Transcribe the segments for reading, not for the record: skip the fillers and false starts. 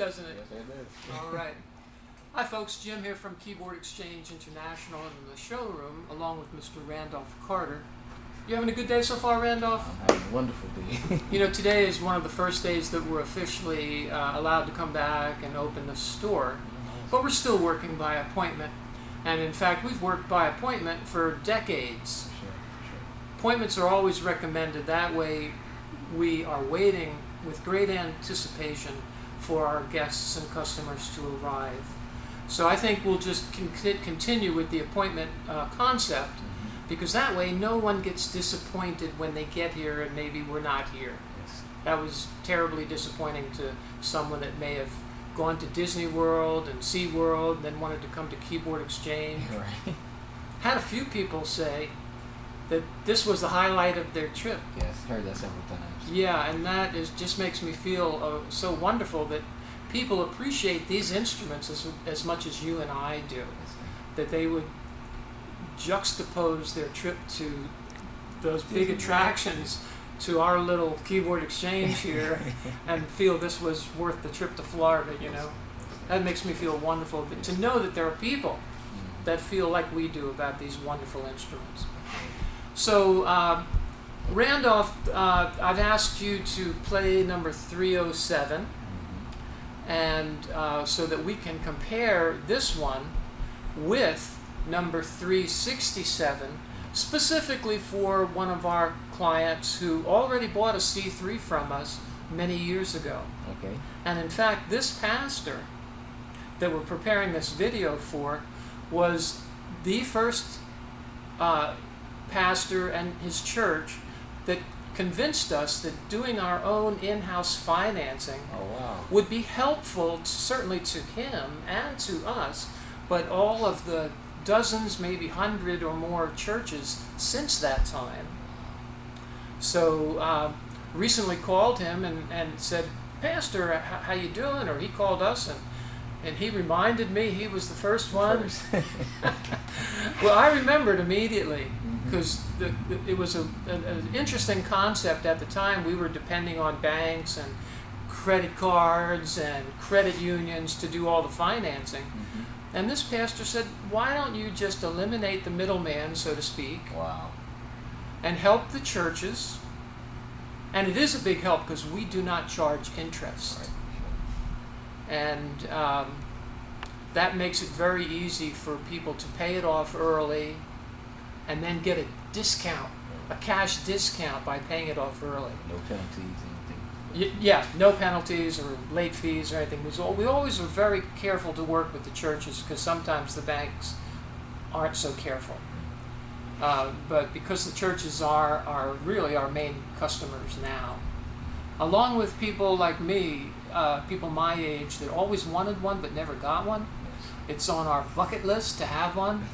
doesn't it? Yes, it does. All right. Hi, folks. Jim here from Keyboard Exchange International in the showroom, along with Mr. Randolph Carter. You having a good day so far, Randolph? I'm having a wonderful day. You know, today is one of the first days that we're officially allowed to come back and open the store, but we're still working by appointment. And in fact, we've worked by appointment for decades. Sure. Appointments are always recommended. That way, we are waiting with great anticipation for our guests and customers to arrive. So I think we'll just continue with the appointment concept, because that way no one gets disappointed when they get here and maybe we're not here. Yes. That was terribly disappointing to someone that may have gone to Disney World and Sea World and then wanted to come to Keyboard Exchange. Right. Had a few people say that this was the highlight of their trip. Yes, heard that several times. Yeah, and that just makes me feel so wonderful that people appreciate these instruments as much as you and I do. Yes, That they would juxtapose their trip to those big Disney. attractions to our little Keyboard Exchange here and feel this was worth the trip to Florida, you know. That makes me feel wonderful. But to know that there are people that feel like we do about these wonderful instruments. So, Randolph, I've asked you to play number 307, and so that we can compare this one with number 367, specifically for one of our clients who already bought a C3 from us many years ago. Okay. And in fact, this pastor that we're preparing this video for was the first pastor and his church that convinced us that doing our own in-house financing would be helpful, certainly to him and to us, but all of the dozens, maybe 100 or more churches since that time. So recently called him and said, "Pastor, how you doing?" Or he called us and he reminded me he was the first one. Well, I remembered immediately, because it was an interesting concept at the time. We were depending on banks and credit cards and credit unions to do all the financing. And this pastor said, "Why don't you just eliminate the middleman, so to speak, Wow. and help the churches?" And it is a big help because we do not charge interest. Right. And that makes it very easy for people to pay it off early and then get a discount, a cash discount by paying it off early. No penalties, anything. Yeah, no penalties or late fees or anything. We always are very careful to work with the churches because sometimes the banks aren't so careful. But because the churches are really our main customers now, along with people like me, people my age that always wanted one but never got one. It's on our bucket list to have one.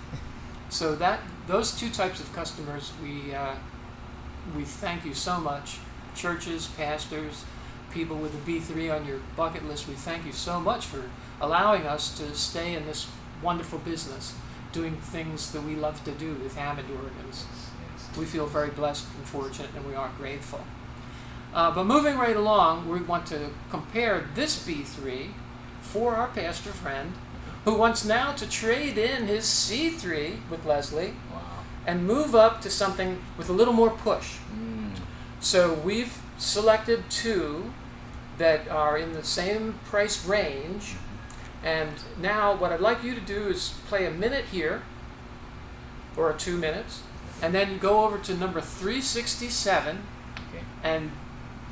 So those two types of customers, we thank you so much. Churches, pastors, people with the B3 on your bucket list, we thank you so much for allowing us to stay in this wonderful business, doing things that we love to do with Hammond organs. Yes. We feel very blessed and fortunate, and we are grateful. But moving right along, we want to compare this B3 for our pastor friend, who wants now to trade in his C3 with Leslie Wow. and move up to something with a little more push. So we've selected two that are in the same price range. And now what I'd like you to do is play a minute here, or 2 minutes, and then go over to number 367 Okay. and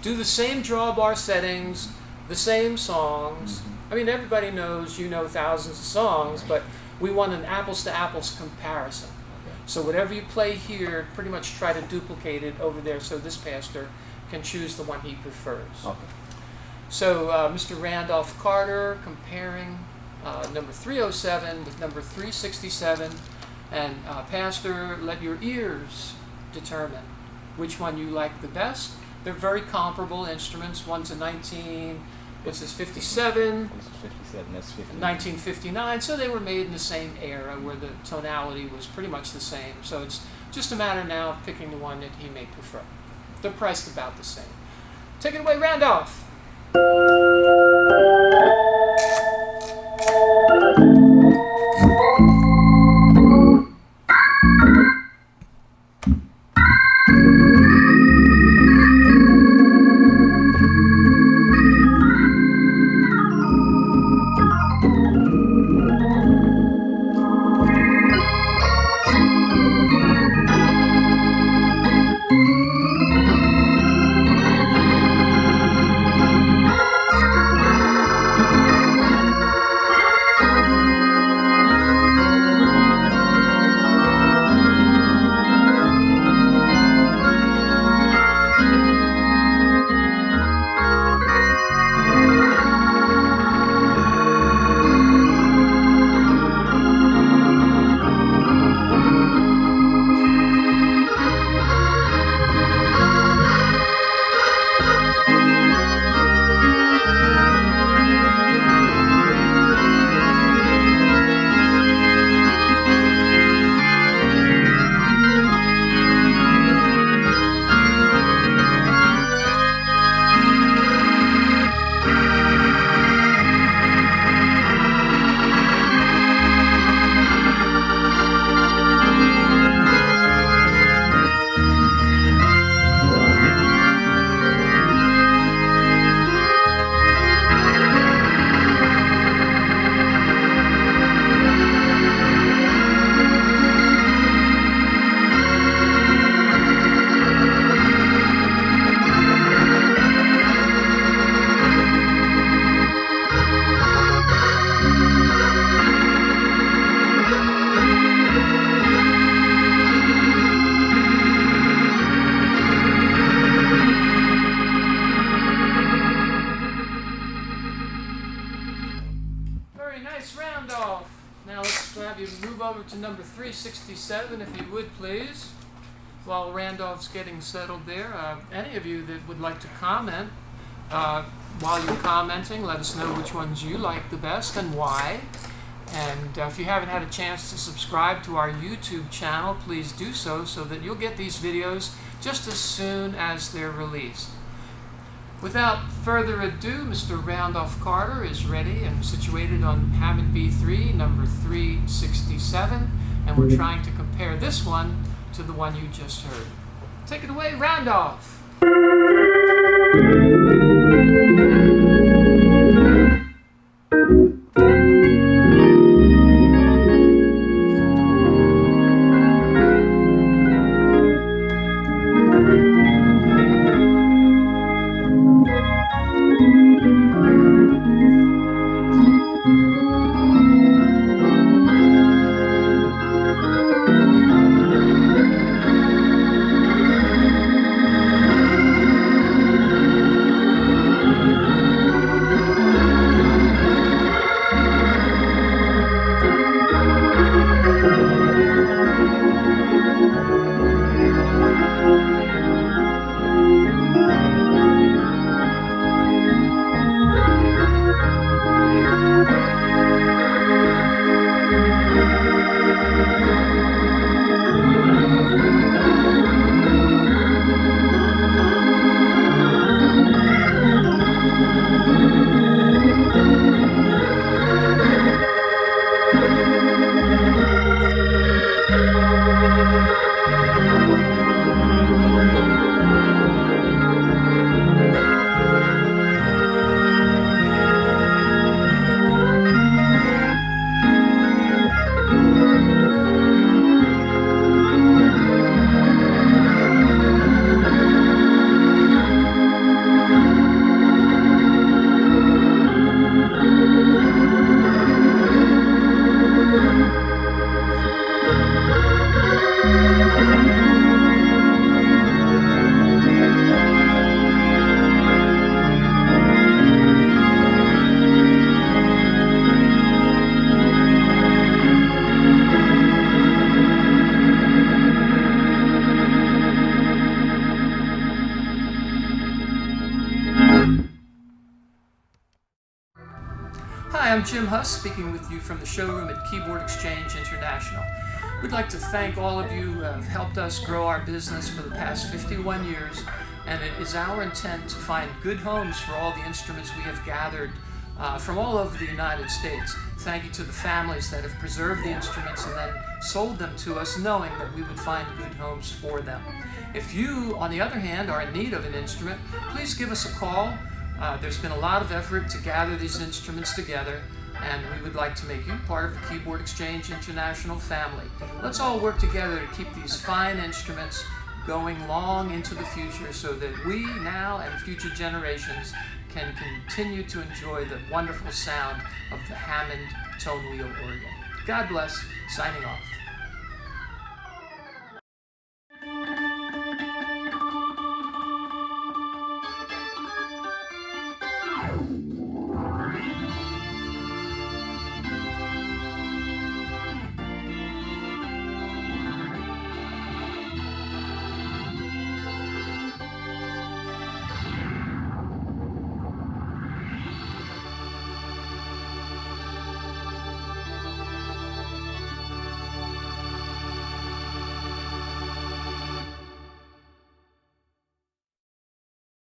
do the same drawbar settings, the same songs. I mean, everybody knows, you know thousands of songs, but we want an apples to apples comparison. Okay. So whatever you play here, pretty much try to duplicate it over there so this pastor can choose the one he prefers. Okay. So Mr. Randolph Carter comparing number 307 with number 367, and Pastor, let your ears determine which one you like the best. They're very comparable instruments. One's a 57, This is 57. That's 59. 1959, so they were made in the same era where the tonality was pretty much the same. So it's just a matter now of picking the one that he may prefer. They're priced about the same. Take it away, Randolph. To number 367, if you would please, while Randolph's getting settled there. Any of you that would like to comment, while you're commenting, let us know which ones you like the best and why. And if you haven't had a chance to subscribe to our YouTube channel, please do so that you'll get these videos just as soon as they're released. Without further ado, Mr. Randolph Carter is ready and situated on Hammond B-3, number 367, and we're trying to compare this one to the one you just heard. Take it away, Randolph! Hi, I'm Jim Huss, speaking with you from the showroom at Keyboard Exchange International. We'd like to thank all of you who have helped us grow our business for the past 51 years, and it is our intent to find good homes for all the instruments we have gathered from all over the United States. Thank you to the families that have preserved the instruments and then sold them to us knowing that we would find good homes for them. If you, on the other hand, are in need of an instrument, please give us a call. There's been a lot of effort to gather these instruments together, and we would like to make you part of the Keyboard Exchange International family. Let's all work together to keep these fine instruments going long into the future so that we now and future generations can continue to enjoy the wonderful sound of the Hammond tone wheel organ. God bless. Signing off.